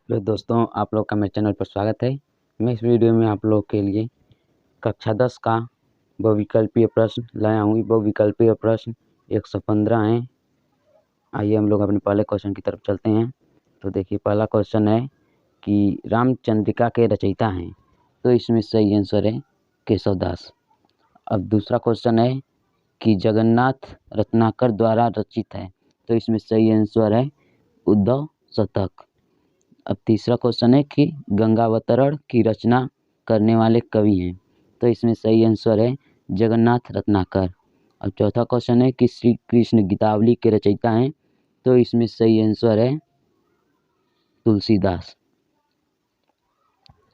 Hello दोस्तों, आप लोग का मेरे चैनल पर स्वागत है। मैं इस वीडियो में आप लोग के लिए कक्षा 10 का बहुविकल्पीय प्रश्न लाया हूँ। बहुविकल्पीय प्रश्न 115 हैं। आइए हम लोग अपने पहले क्वेश्चन की तरफ चलते हैं। तो देखिए, पहला क्वेश्चन है कि रामचंद्रिका के रचयिता हैं, तो इसमें सही आंसर है केशव दास। अब दूसरा क्वेश्चन है कि जगन्नाथ रत्नाकर द्वारा रचित है, तो इसमें सही आंसर है उद्धव शतक। अब तीसरा क्वेश्चन है कि गंगावतरण की रचना करने वाले कवि हैं, तो इसमें सही आंसर है जगन्नाथ रत्नाकर। अब चौथा क्वेश्चन है कि श्री कृष्ण गीतावली के रचयिता हैं, तो इसमें सही आंसर है तुलसीदास।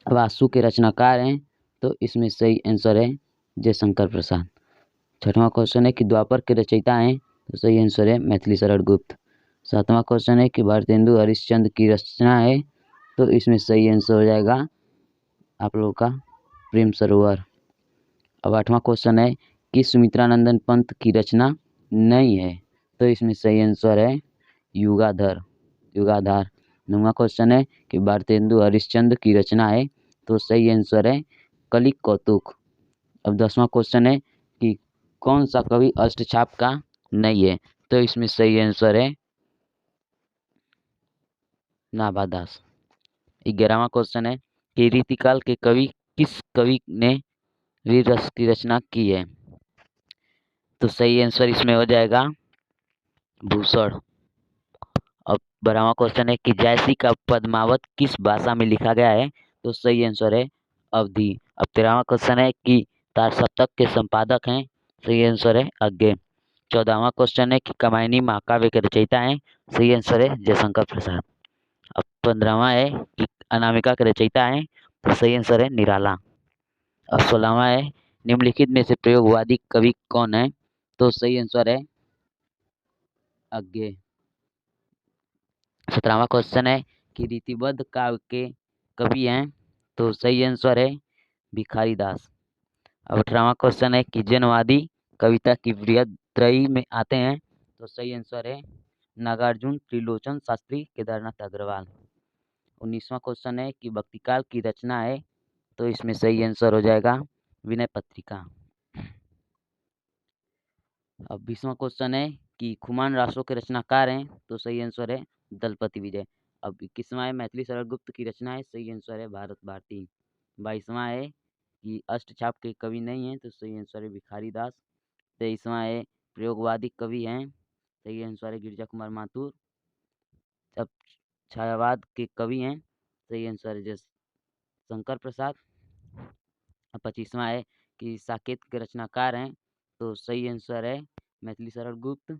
वासु के रचनाकार हैं, तो इसमें सही आंसर है जयशंकर प्रसाद। छठवां क्वेश्चन है कि द्वापर के रचयिता हैं, तो सही आंसर है मैथिली शरण गुप्त। सातवां क्वेश्चन है कि भारतेंदु हरिश्चंद्र की रचना है, तो इसमें सही आंसर हो जाएगा आप लोगों का प्रेम सरोवर। अब आठवां क्वेश्चन है कि सुमित्रानंदन पंत की रचना नहीं है, तो इसमें सही आंसर है युगाधार। नौवां क्वेश्चन है कि भारतेंदु हरिश्चंद्र की रचना है, तो सही आंसर है कलिक कौतुक। अब 10वां क्वेश्चन है कि कौन सा कवि अष्टछाप का नहीं है, तो इसमें सही आंसर है नाभादास। 11वां क्वेश्चन है कि रीतिकाल के कवि किस कवि ने वीर रस की रचना की है, तो सही आंसर इसमें हो जाएगा भूषण। अब 12वां क्वेश्चन है कि जयसी का पद्मावत किस भाषा में लिखा गया है, तो सही आंसर है अवधी। अब 13वां क्वेश्चन है कि तार सप्तक के संपादक हैं, सही आंसर है अज्ञे। 14वां क्वेश्चन है कि कामायनी महाकाव्य के रचयिता हैं, सही आंसर है जयशंकर प्रसाद। अब 15वां है कि अनामिका के रचयिता हैं, तो सही आंसर है निराला। अब 16वां है निम्नलिखित में से प्रयोगवादी कवि कौन है, तो सही आंसर है अज्ञे। 17वां क्वेश्चन है कि रीतिबद्ध काव्य के कवि हैं, तो सही आंसर है भिखारी दास। अब 18वां क्वेश्चन है कि जनवादी कविता की वृहत्त्रयी में आते हैं, तो सही आंसर है नागार्जुन त्रिलोचन शास्त्री केदारनाथ अग्रवाल। 19वां क्वेश्चन है कि भक्तिकाल की रचना है, तो इसमें सही आंसर हो जाएगा विनय पत्रिका। अब 20वां क्वेश्चन है कि खुमान रासों के रचनाकार हैं, तो सही आंसर है दलपति विजय। अब 21वां है मैथिली शरण गुप्त की रचना है, सही आंसर है भारत भारती। 22वां है कि अष्टछाप के कवि नहीं हैं, तो सही आंसर है भिखारी दास। 23वां है प्रयोगवादी कवि हैं, सही आंसर है गिरिजा कुमार माथुर। अब छायावाद के कवि हैं, सही आंसर है शंकर प्रसाद। अब 25वां है कि साकेत के रचनाकार हैं, तो सही आंसर है मैथिली शरण गुप्त।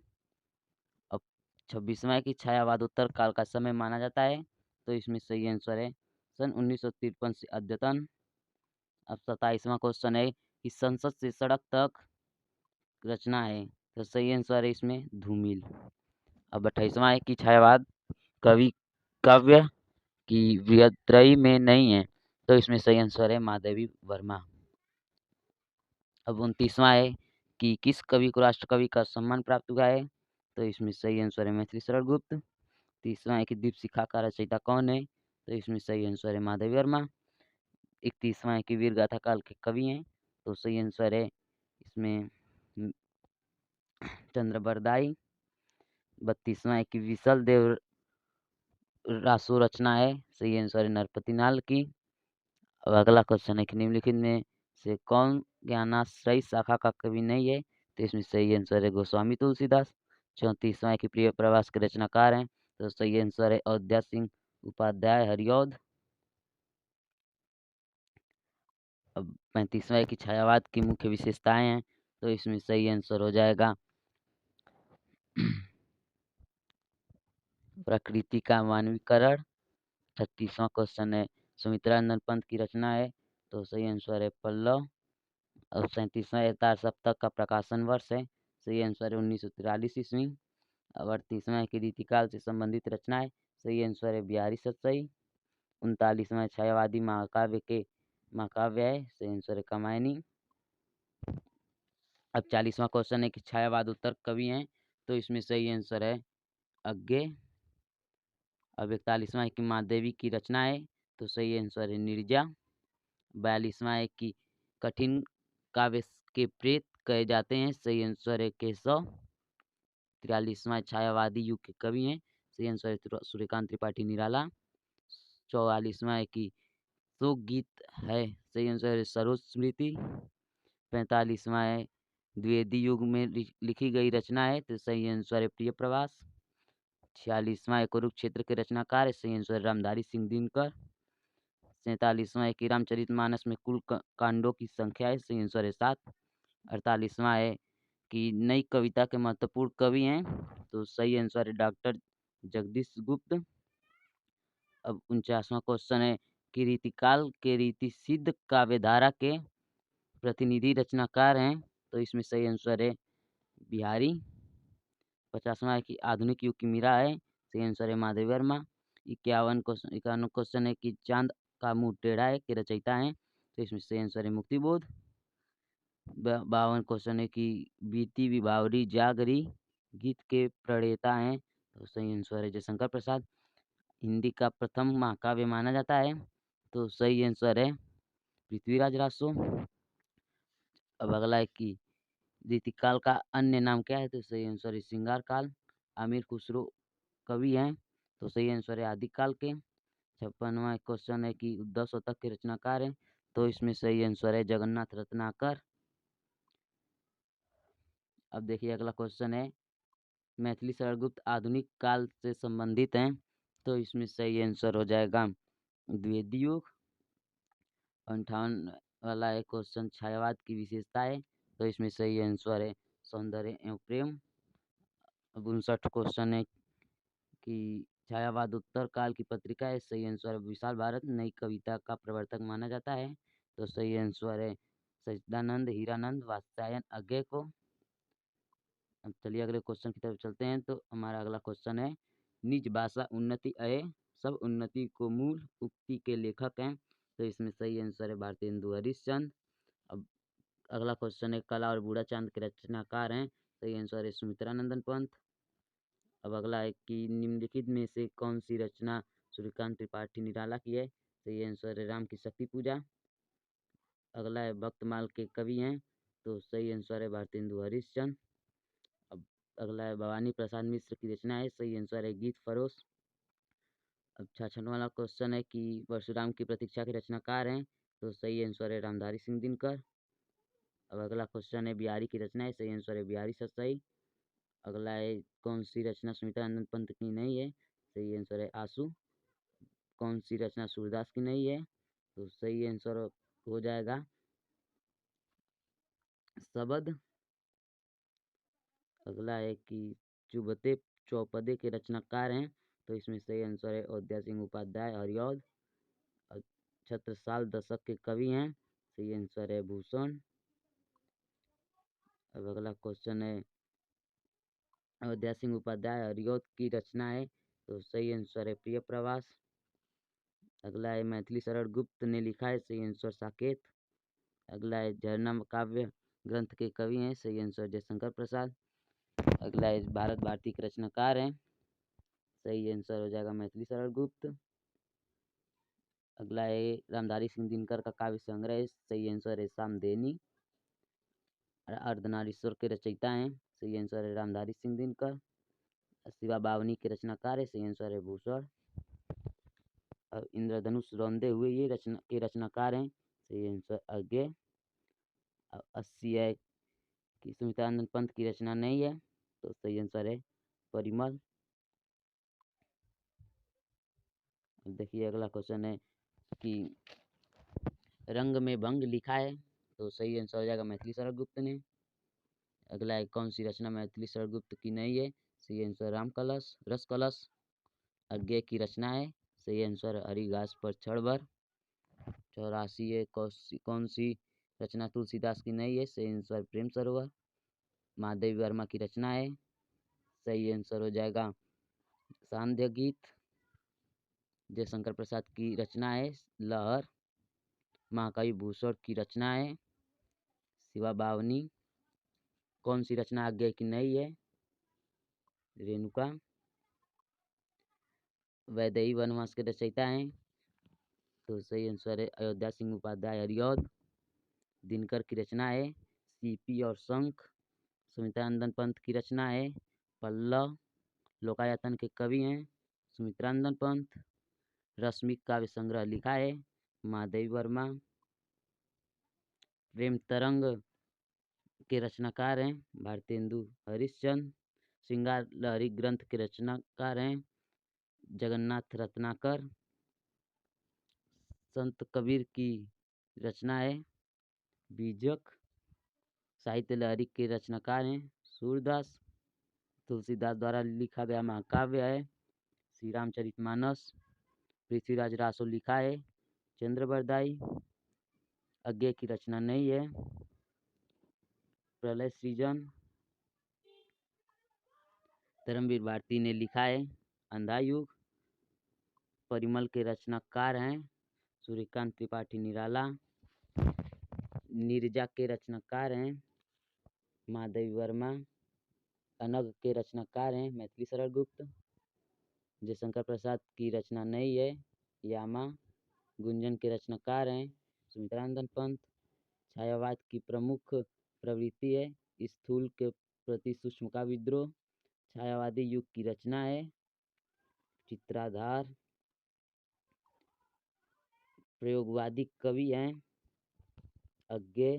अब 26वां है कि छायावाद उत्तर काल का समय माना जाता है, तो इसमें सही आंसर है सन 1953 से अद्यतन। अब 27वां क्वेश्चन है कि संसद से सड़क तक रचना है, तो सही आंसर है इसमें धूमिल। अब 28वां है कि छायावाद कवि काव्य की वृहत्त्रयी में नहीं है, तो इसमें सही आंसर है महादेवी वर्मा। अब 29वां है कि किस कवि को राष्ट्रकवि का सम्मान प्राप्त हुआ है, तो इसमें सही आंसर है मैथिली शरण गुप्त। 30वां है कि दीपशिखा का रचयिता कौन है, तो इसमें सही आंसर है महादेवी वर्मा। 31वां है कि वीर गाथा काल के कवि हैं, तो सही आंसर है इसमें चंद्र बरदाई। 32वां है कि विसल देव रासो रचना है, सही आंसर है नरपति नाल की। अब अगला क्वेश्चन है कि निम्नलिखित में से कौन ज्ञानाश्रयी शाखा का कवि नहीं है, तो इसमें सही आंसर है गोस्वामी तुलसीदास। 34वां है कि प्रिय प्रवास के रचनाकार हैं, तो सही आंसर है अयोध्या सिंह उपाध्याय हरिऔध। अब 35वां है कि छायावाद की मुख्य विशेषताएं हैं, तो इसमें सही आंसर हो जाएगा प्रकृति का मानवीकरण। 36वां क्वेश्चन है सुमित्रानंदन पंत की रचना है, तो सही आंसर है पल्लव। और 37वां तार सप्तक का प्रकाशन वर्ष है, सही आंसर है 1943 ईस्वी। अब 38वां है कि रीतिकाल से संबंधित रचना है, सही आंसर है बिहारी सतसई। 39वां छायावादी महाकाव्य है, सही आंसर है कामायनी। अब 40वां क्वेश्चन है कि छायावाद उत्तर कवि हैं, तो इसमें सही आंसर है अज्ञे। अब 41वां है कि महादेवी की रचना है, तो सही आंसर है नीरजा। 42वां है कि कठिन काव्य के प्रेत कहे जाते हैं, सही आंसर है केशव। 43वां छायावादी युग के कवि हैं, सही आंसर है सूर्यकांत त्रिपाठी निराला। 44वां है कि शोक गीत है, सही आंसर है सरोज स्मृति। 45वां है द्विवेदी युग में लिखी गई रचना है, तो सही आंसर है प्रिय प्रवास। 46वां है कुरुक्षेत्र के रचनाकार है, सही आंसर है रामधारी सिंह दिनकर। 47वां है कि रामचरितमानस में कुल कांडों की संख्या है, सही आंसर है 7। 48वां है कि नई कविता के महत्वपूर्ण कवि हैं, तो सही आंसर है डॉक्टर जगदीश गुप्त। अब 49वां क्वेश्चन है कि रीतिकाल के रीति सिद्ध काव्यधारा के प्रतिनिधि रचनाकार हैं, तो इसमें सही आंसर है बिहारी। 50वां है कि आधुनिक युग की मीरा है, सही आंसर है माधवी वर्मा। 51वां क्वेश्चन है कि चांद का मुंह टेढ़ा है के रचयिता हैं, तो इसमें सही आंसर है मुक्तिबोध। 52वां क्वेश्चन है कि बीती विभावरी जागरी गीत के प्रणेता हैं, तो सही आंसर है जयशंकर प्रसाद। हिंदी का प्रथम महाकाव्य माना जाता है, तो सही आंसर है पृथ्वीराज रासो। अब अगला है कि रीतिकाल का अन्य नाम क्या है, तो सही आंसर है श्रृंगार काल। आमिर खुसरो कवि हैं, तो सही आंसर है आदिकाल के। 56वां क्वेश्चन है कि उद्धव शतक के रचनाकार हैं, तो इसमें सही आंसर है जगन्नाथ रत्नाकर। अब देखिए अगला क्वेश्चन है मैथिली शरणगुप्त आधुनिक काल से संबंधित हैं, तो इसमें सही आंसर हो जाएगा द्विवेदी युग। 58 वाला है क्वेश्चन छायावाद की विशेषता है, तो इसमें सही आंसर है सौंदर्य एवं प्रेम। अब 59 क्वेश्चन है कि छायावाद उत्तर काल की पत्रिका है, सही आंसर है विशाल भारत। नई कविता का प्रवर्तक माना जाता है, तो सही आंसर है सच्चिदानंद हीरानंद वात्स्यायन अज्ञे को। अब चलिए अगले क्वेश्चन की तरफ चलते हैं, तो हमारा अगला क्वेश्चन है निज भाषा उन्नति अय सब उन्नति को मूल उक्ति के लेखक हैं, तो इसमें सही आंसर है भारतेंदु हरिश्चंद्र। अब अगला क्वेश्चन है कला और बूढ़ा चांद के रचनाकार हैं, सही आंसर है सुमित्रानंदन पंत। अब अगला है कि निम्नलिखित में से कौन सी रचना सूर्यकांत त्रिपाठी निराला की है, सही आंसर है राम की शक्ति पूजा। अगला है भक्तमाल के कवि हैं, तो सही आंसर है भारतेंदु हरिश्चंद्र। अब अगला है भवानी प्रसाद मिश्र की रचना है, सही आंसर है गीत फरोश। अब 66वां वाला क्वेश्चन है कि परशुराम की प्रतीक्षा के रचनाकार हैं, तो सही आंसर है रामधारी सिंह दिनकर। अब अगला क्वेश्चन है बिहारी की रचना है, सही आंसर है बिहारी सतसई। अगला है कौन सी रचना सुमित्रानंद पंत की नहीं है, सही आंसर है आंसू। कौन सी रचना सूरदास की नहीं है, तो सही आंसर हो जाएगा शबद। अगला है कि चुबते चौपदे के रचनाकार हैं, तो इसमें सही आंसर है अयोध्या सिंह उपाध्याय हरिऔध। छत्रसाल दशक के कवि हैं, सही आंसर है भूषण। अब अगला क्वेश्चन है अयोध्या सिंह उपाध्याय हरिऔध की रचना है, तो सही आंसर है प्रिय प्रवास। अगला है मैथिली शरण गुप्त ने लिखा है, सही आंसर साकेत। अगला है झरना काव्य ग्रंथ के कवि हैं, सही आंसर जयशंकर प्रसाद। अगला है भारत भारती के रचनाकार हैं, सही आंसर हो जाएगा मैथिली शरण गुप्त। अगला है रामधारी सिंह दिनकर का काव्य संग्रह, सही आंसर है सामदेनी। अर्धनारीश्वर के रचयिता हैं, सही आंसर है रामधारी सिंह दिनकर। शिवा बावनी के रचनाकार है, सही आंसर है भूषण। और इंद्रधनुष रौंदे हुए ये रचनाकार हैं, सही आंसर अज्ञे। 80 है कि सुमित्रानंद पंत की रचना नहीं है, तो सही आंसर है परिमल। देखिए अगला क्वेश्चन है कि रंग में भंग लिखा है, तो सही आंसर हो जाएगा मैथिली शरण गुप्त ने। अगला है कौन सी रचना मैथिली शरण गुप्त की नहीं है, सही आंसर राम कलश रस कलश। अज्ञे की रचना है, सही आंसर हरिघास पर क्षण भर। 84 है कौन सी रचना तुलसीदास की नहीं है, सही आंसर प्रेम सरोवर। महादेवी वर्मा की रचना है, सही आंसर हो जाएगा सांध्य गीत। जयशंकर प्रसाद की रचना है लहर। महाकवि भूषण की रचना है शिवा बावनी। कौन सी रचना आज्ञा की नहीं है, रेणुका। वैदेही वनवास के रचयिता हैं, तो सही आंसर है अयोध्या सिंह उपाध्याय हरिऔध। दिनकर की रचना है सीपी और शंख। सुमित्रानंदन पंत की रचना है पल्लव। लोकायतन के कवि हैं सुमित्रानंदन पंत। रश्मि काव्य संग्रह लिखा है महादेवी वर्मा। प्रेम तरंग के रचनाकार हैं भारतेंदु हरिश्चंद्र। श्रृंगार लहरी ग्रंथ के रचनाकार हैं जगन्नाथ रत्नाकर। संत कबीर की रचना है बीजक। साहित्य लहरी के रचनाकार हैं सूरदास। तुलसीदास द्वारा लिखा गया महाकाव्य है श्री रामचरितमानस। पृथ्वीराज रासो लिखा है चंद्रबरदाई। अज्ञे की रचना नहीं है। प्रलय सृजन धर्मवीर भारती ने लिखा है अंधा युग। परिमल के रचनाकार हैं सूर्यकांत त्रिपाठी निराला। नीरजा के रचनाकार हैं महादेवी वर्मा। अनग के रचनाकार हैं मैथिली शरण गुप्त। जयशंकर प्रसाद की रचना नहीं है यामा। गुंजन के रचनाकार हैं सुमित्रानंदन पंत। छायावाद की प्रमुख प्रवृत्ति है स्थूल के प्रति सूक्ष्म का विद्रोह। छायावादी युग की रचना है चित्राधार। प्रयोगवादी कवि हैं अज्ञे।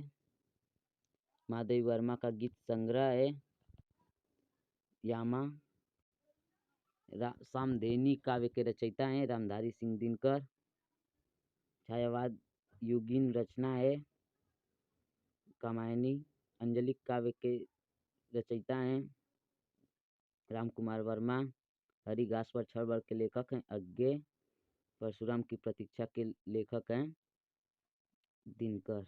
महादेवी वर्मा का गीत संग्रह है यामा। सामधेनी काव्य के रचयिता हैं रामधारी सिंह दिनकर। छायावाद युगीन रचना है कामायनी। अंजलि काव्य के रचयिता हैं राम कुमार वर्मा। हरिघास पर छड़ वर्ग के लेखक हैं अज्ञे। परशुराम की प्रतीक्षा के लेखक हैं दिनकर।